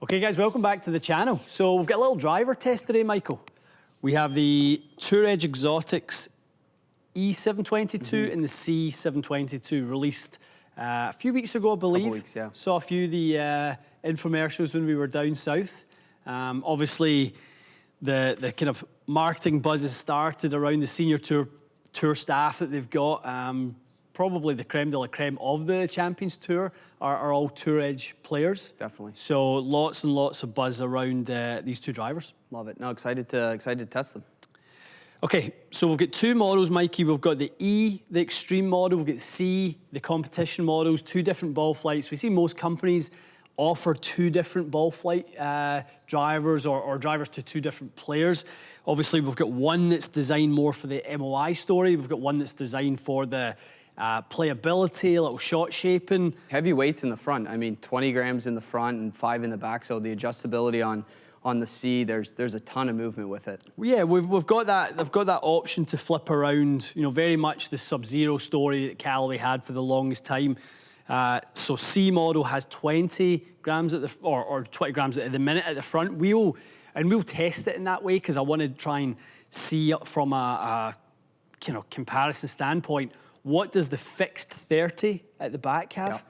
Okay guys, welcome back to the channel. So we've got a little driver test today, Michael. We have the Tour Edge Exotics E722 and the C722 released a few weeks ago, I believe. Couple weeks, yeah. Saw a few of the infomercials when we were down south. Obviously, the kind of marketing buzz has started around the senior tour staff that they've got. Probably the creme de la creme of the Champions Tour are all Tour Edge players. Definitely. So lots and lots of buzz around these two drivers. Love it. No, excited to test them. Okay, so we've got two models, Mikey. We've got the E, the extreme model. We've got the C, the competition models, two different ball flights. We see most companies offer two different ball flight drivers or drivers to two different players. Obviously, we've got one that's designed more for the MOI story. We've got one that's designed for the playability, a little shot shaping. Heavy weights in the front. I mean, 20 grams in the front and 5 in the back. So the adjustability on the C, there's a ton of movement with it. Yeah, we've got that. They've got that option to flip around. You know, very much the Sub-Zero story that Callaway had for the longest time. So C model has 20 grams at the or 20 grams at the minute at the front. We'll test it in that way because I want to try and see from a comparison standpoint. What does the fixed 30 at the back have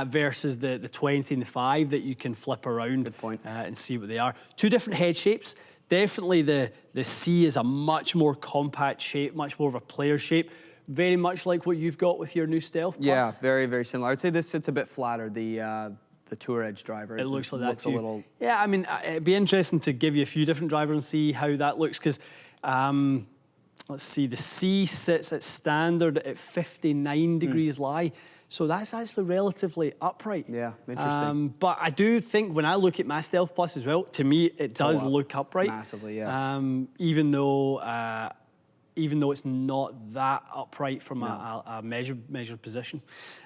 versus the 20 and the 5 that you can flip around. Good point. And see what they are. Two different head shapes. Definitely the C is a much more compact shape, much more of a player shape. Very much like what you've got with your new Stealth Plus. Yeah, very, very similar. I would say this sits a bit flatter, the Tour Edge driver. It looks like that too. A little... Yeah, I mean, it'd be interesting to give you a few different drivers and see how that looks because let's see, the C sits at standard at 59 degrees lie. So that's actually relatively upright. Yeah, interesting. But I do think when I look at my Stealth Plus as well, to me, it does look upright. Massively, yeah. Even though it's not that upright from a measured position.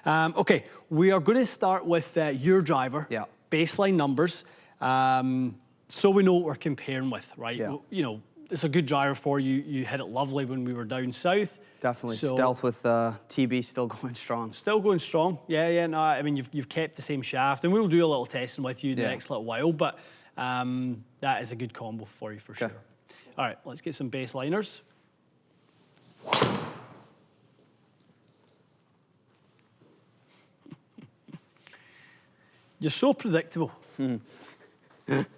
Okay, we are going to start with your driver, baseline numbers, so we know what we're comparing with, right? Yeah. You know, it's a good driver for you. You hit it lovely when we were down south. Definitely. So, Stealth with TB still going strong. Still going strong. Yeah. No, I mean, you've kept the same shaft, and we'll do a little testing with you in the next little while. But that is a good combo for you for sure. All right, let's get some baseliners. You're so predictable.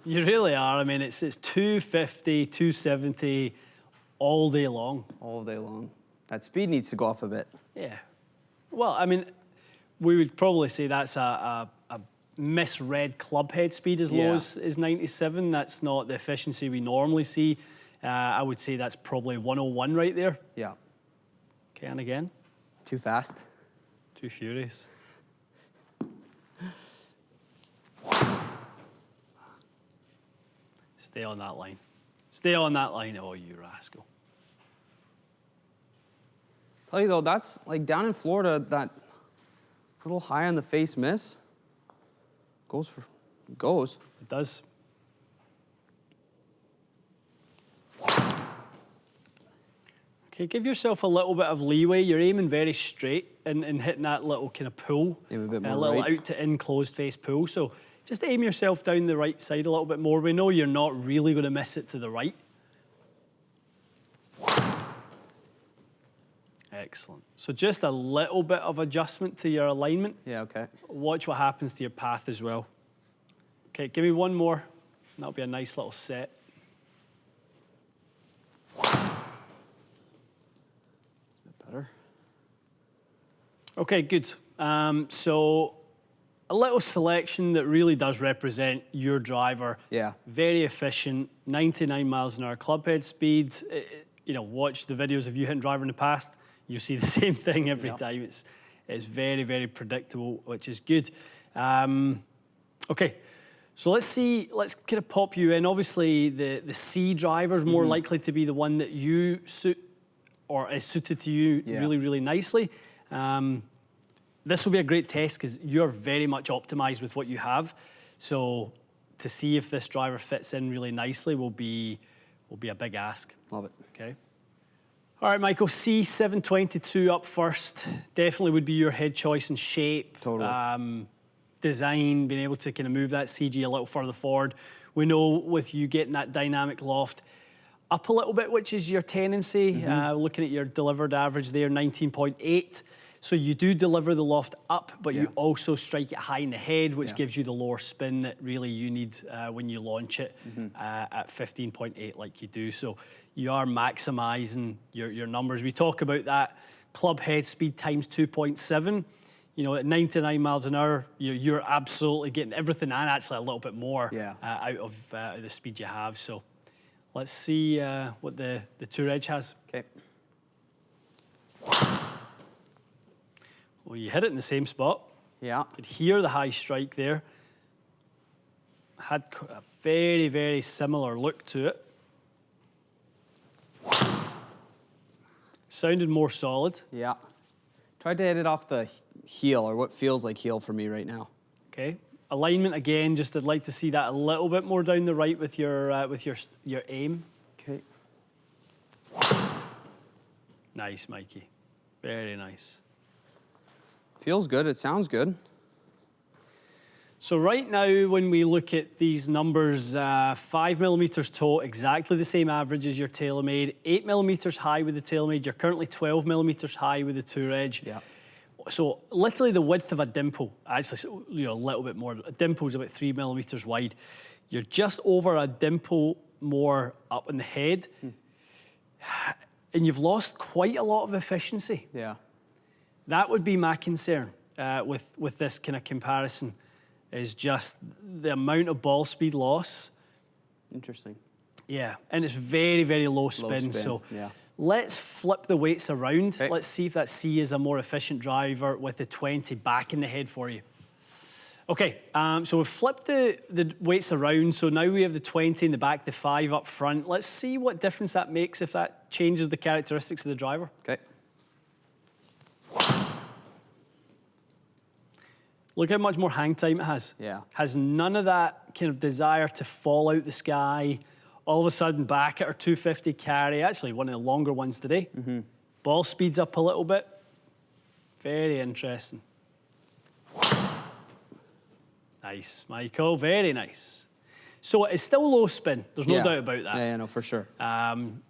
You really are. I mean, it's 250, 270 all day long. All day long. That speed needs to go up a bit. Yeah. Well, I mean, we would probably say that's a misread club head speed as low as 97. That's not the efficiency we normally see. I would say that's probably 101 right there. Yeah. Okay, and again. Too fast. Too furious. Stay on that line. Stay on that line. Oh, you rascal. Tell you though, that's like down in Florida, that little high on the face miss goes. It does. Okay, give yourself a little bit of leeway. You're aiming very straight and hitting that little kind of pull. Aim a bit more little right. out to in closed face pull. So just aim yourself down the right side a little bit more. We know you're not really going to miss it to the right. Excellent. So just a little bit of adjustment to your alignment. Yeah, okay. Watch what happens to your path as well. Okay, give me one more. That'll be a nice little set. It's a bit better. Okay, good. So a little selection that really does represent your driver. Yeah. Very efficient, 99 miles an hour club head speed. You know, watch the videos of you hitting driver in the past. You see the same thing every time. It's very, very predictable, which is good. Okay, so let's kind of pop you in. Obviously, the C driver is more likely to be the one that you suit or is suited to you really, really nicely. This will be a great test because you're very much optimized with what you have. So to see if this driver fits in really nicely will be a big ask. Love it. Okay. All right, Michael, C722 up first. Definitely would be your head choice and shape. Totally. design, being able to kind of move that CG a little further forward. We know with you getting that dynamic loft up a little bit, which is your tendency, looking at your delivered average there, 19.8. So you do deliver the loft up, but you also strike it high in the head, which gives you the lower spin that really you need when you launch it at 15.8 like you do. So you are maximizing your numbers. We talk about that club head speed times 2.7. You know, at 99 miles an hour, you're absolutely getting everything and actually a little bit more out of the speed you have. So let's see what the Tour Edge has. Okay. Well, you hit it in the same spot. Yeah. You could hear the high strike there. Had a very, very similar look to it. Sounded more solid. Yeah. Tried to hit it off the heel, or what feels like heel for me right now. Okay. Alignment again, just I'd like to see that a little bit more down the right with your aim. Okay. Nice, Mikey. Very nice. Feels good. It sounds good. So right now, when we look at these numbers, 5 millimeters toe, exactly the same average as your TaylorMade. 8 millimeters high with the TaylorMade. You're currently 12 millimeters high with the Tour Edge. Yeah. So literally the width of a dimple, actually, a little bit more. A dimple is about 3 millimeters wide. You're just over a dimple more up in the head, and you've lost quite a lot of efficiency. Yeah. That would be my concern with this kind of comparison, is just the amount of ball speed loss. Interesting. Yeah, and it's very, very low spin. So let's flip the weights around. Okay. Let's see if that C is a more efficient driver with the 20 back in the head for you. Okay, so we've flipped the weights around. So now we have the 20 in the back, the 5 up front. Let's see what difference that makes if that changes the characteristics of the driver. Okay. Look how much more hang time it has. Yeah. Has none of that kind of desire to fall out the sky. All of a sudden back at our 250 carry, actually one of the longer ones today. Ball speeds up a little bit. Very interesting. Nice, Michael, very nice. So it's still low spin, there's no doubt about that. Yeah, no, for sure.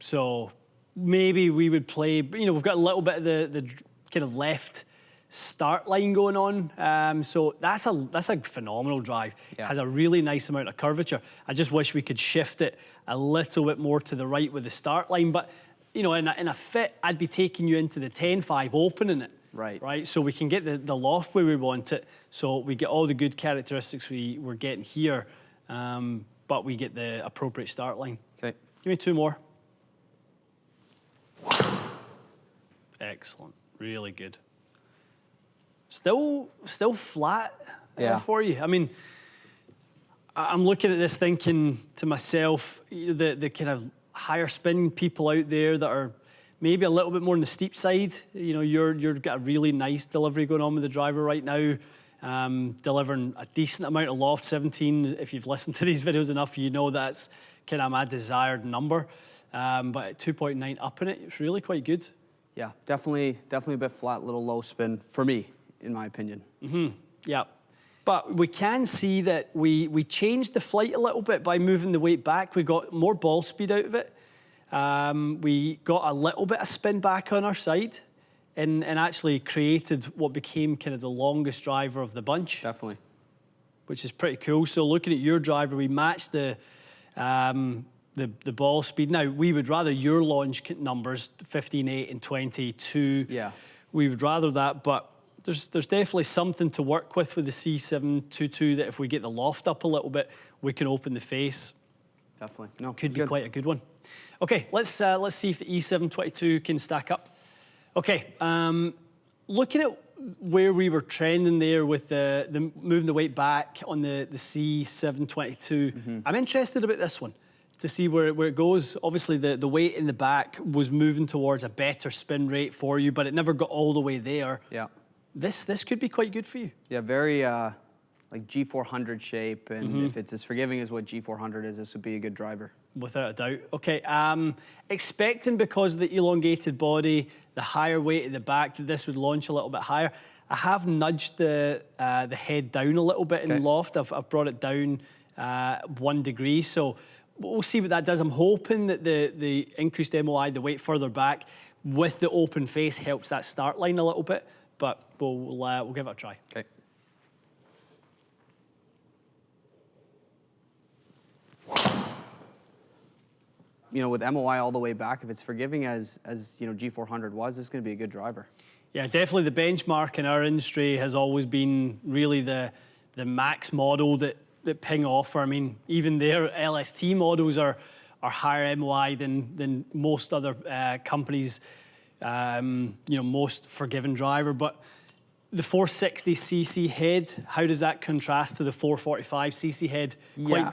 So maybe we would play, we've got a little bit of the kind of left start line going on. So that's a phenomenal drive. Yeah. Has a really nice amount of curvature. I just wish we could shift it a little bit more to the right with the start line. But, in a fit, I'd be taking you into the 10-5, opening it. Right. So we can get the loft where we want it. So we get all the good characteristics we're getting here, but we get the appropriate start line. Okay. Give me 2 more. Excellent. Really good. Still flat for you. I mean, I'm looking at this thinking to myself, the kind of higher spin people out there that are maybe a little bit more on the steep side. You've got a really nice delivery going on with the driver right now, delivering a decent amount of loft, 17. If you've listened to these videos enough, you know that's kind of my desired number. But at 2.9 up in it, it's really quite good. Yeah, definitely a bit flat, little low spin for me, in my opinion. Yeah. But we can see that we changed the flight a little bit by moving the weight back. We got more ball speed out of it. We got a little bit of spin back on our side and actually created what became kind of the longest driver of the bunch. Definitely. Which is pretty cool. So looking at your driver, we matched the ball speed. Now, we would rather your launch numbers, 15.8 and 22. Yeah. We would rather that, but there's definitely something to work with the C722 that if we get the loft up a little bit, we can open the face. Definitely. No, Could be quite a good one. Okay, let's see if the E722 can stack up. Okay, looking at where we were trending there with the moving the weight back on the C722, I'm interested about this one to see where it goes. Obviously, the weight in the back was moving towards a better spin rate for you, but it never got all the way there. Yeah. This could be quite good for you. Yeah, very like G400 shape, and if it's as forgiving as what G400 is, this would be a good driver. Without a doubt. Okay, expecting because of the elongated body, the higher weight at the back, that this would launch a little bit higher. I have nudged the head down a little bit in loft. I've brought it down 1 degree, so we'll see what that does. I'm hoping that the increased MOI, the weight further back, with the open face helps that start line a little bit, but we'll give it a try. Okay. You know, with MOI all the way back, if it's forgiving as you know G400 was, it's going to be a good driver. Yeah, definitely the benchmark in our industry has always been really the max model that Ping offer. I mean, even their LST models are higher MOI than most other companies. You know, most forgiving driver, but the 460cc head, how does that contrast to the 445cc head?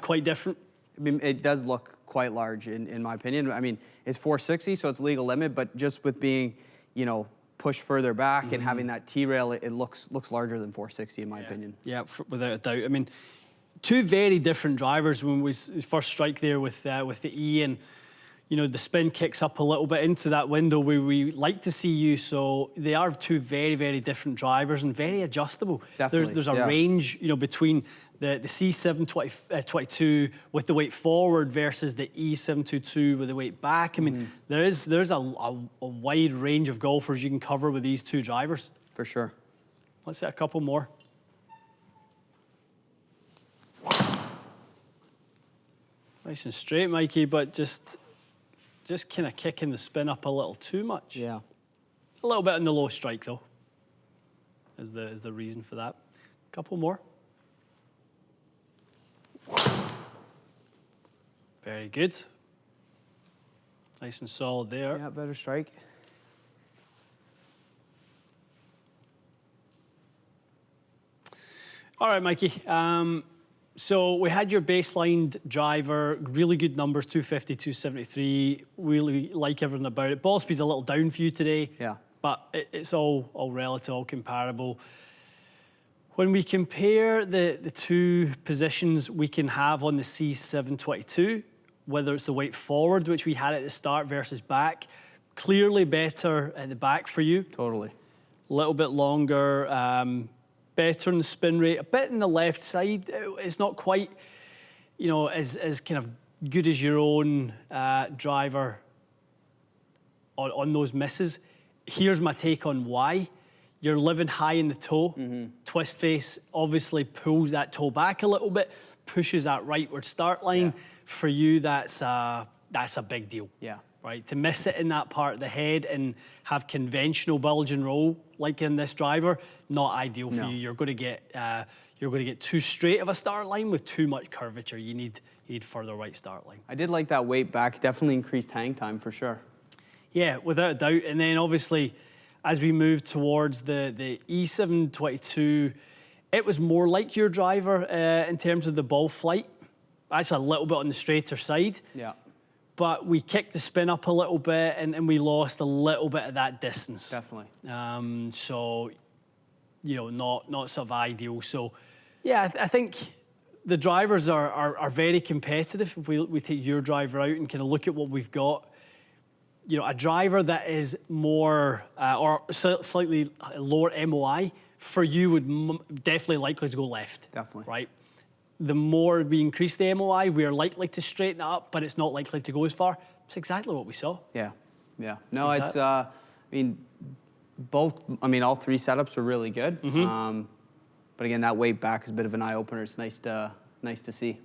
Quite different. I mean, it does look quite large in my opinion. I mean, it's 460, so it's legal limit, but just with being, you know, pushed further back and having that T-rail, it looks larger than 460 in my opinion. Yeah, without a doubt. I mean, two very different drivers. When we first strike there with the E, and you know, the spin kicks up a little bit into that window where we like to see you. So they are two very, very different drivers and very adjustable. Definitely. There's a range, you know, between the C722 with the weight forward versus the E722 with the weight back. I mean, there's a wide range of golfers you can cover with these two drivers. For sure. Let's hit a couple more. Nice and straight, Mikey, but just kind of kicking the spin up a little too much. Yeah. A little bit on the low strike, though, is the reason for that. Couple more. Very good. Nice and solid there. Yeah, better strike. All right, Mikey. So we had your baseline driver, really good numbers, 250, 273. Really like everything about it. Ball speed's a little down for you today. Yeah. But it's all relative, all comparable. When we compare the two positions we can have on the C722, whether it's the weight forward, which we had at the start, versus back, clearly better at the back for you. Totally. A little bit longer, better in the spin rate, a bit in the left side. It's not quite, you know, as kind of good as your own driver on those misses. Here's my take on why. You're living high in the toe. Twist face obviously pulls that toe back a little bit, pushes that rightward start line. Yeah. For you, that's a big deal. Yeah. Right, to miss it in that part of the head and have conventional bulge and roll like in this driver, not ideal for you. You're going to get too straight of a start line with too much curvature. You need further right start line. I did like that weight back. Definitely increased hang time for sure. Yeah, without a doubt. And then obviously, as we move towards the E722, it was more like your driver in terms of the ball flight. Actually, a little bit on the straighter side. Yeah. But we kicked the spin up a little bit and we lost a little bit of that distance. Definitely. So, you know, not sort of ideal. So, yeah, I think the drivers are very competitive. If we take your driver out and kind of look at what we've got, you know, a driver that is more or slightly lower MOI for you would definitely likely to go left. Definitely. Right. The more we increase the MOI, we are likely to straighten it up, but it's not likely to go as far. It's exactly what we saw. Yeah, yeah. No, it's, I mean, all three setups were really good. But again, that weight back is a bit of an eye-opener. It's nice to see.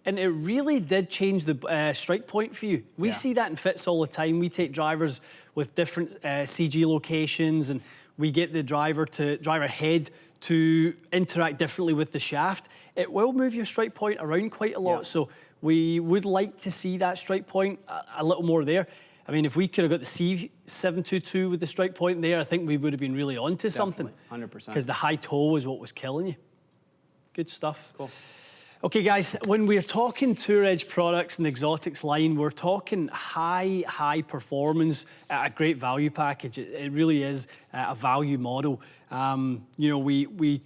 And it really did change the strike point for you. We see that in fits all the time. We take drivers with different CG locations, and we get the driver head to interact differently with the shaft. It will move your strike point around quite a lot. So we would like to see that strike point a little more there. I mean, if we could have got the C722 with the strike point there, I think we would have been really onto something. 100%. Because the high toe was what was killing you. Good stuff. Cool. Okay, guys, when we're talking Tour Edge products and the exotics line, we're talking high performance at a great value package. It really is a value model. You know, we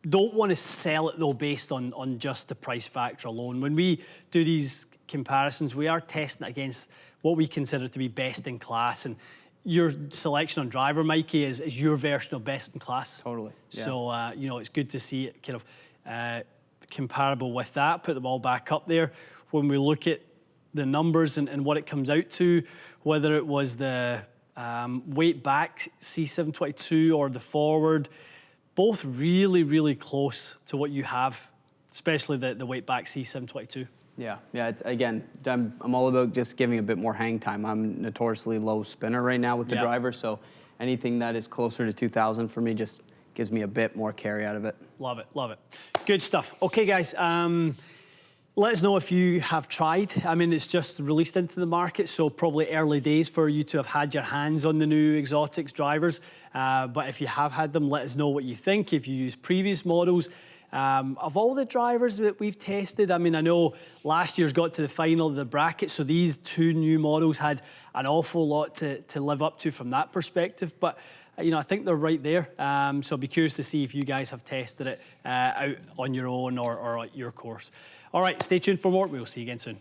don't want to sell it though based on just the price factor alone. When we do these comparisons, we are testing it against what we consider to be best in class. And your selection on driver, Mikey, is your version of best in class. Totally. Yeah. So, you know, it's good to see it kind of comparable with that. Put them all back up there. When we look at the numbers and what it comes out to, whether it was the weight back C722 or the forward, both really, really close to what you have, especially the weight back C722. Yeah. Again, I'm all about just giving a bit more hang time. I'm notoriously low spinner right now with the driver, so anything that is closer to 2,000 for me just gives me a bit more carry out of it. Love it, love it. Good stuff. Okay, guys, let us know if you have tried. I mean, it's just released into the market, so probably early days for you to have had your hands on the new exotics drivers. But if you have had them, let us know what you think. If you use previous models, of all the drivers that we've tested, I mean, I know last year's got to the final of the bracket, so these two new models had an awful lot to live up to from that perspective. But you know, I think they're right there. So I'll be curious to see if you guys have tested it out on your own or at your course. All right, stay tuned for more. We'll see you again soon.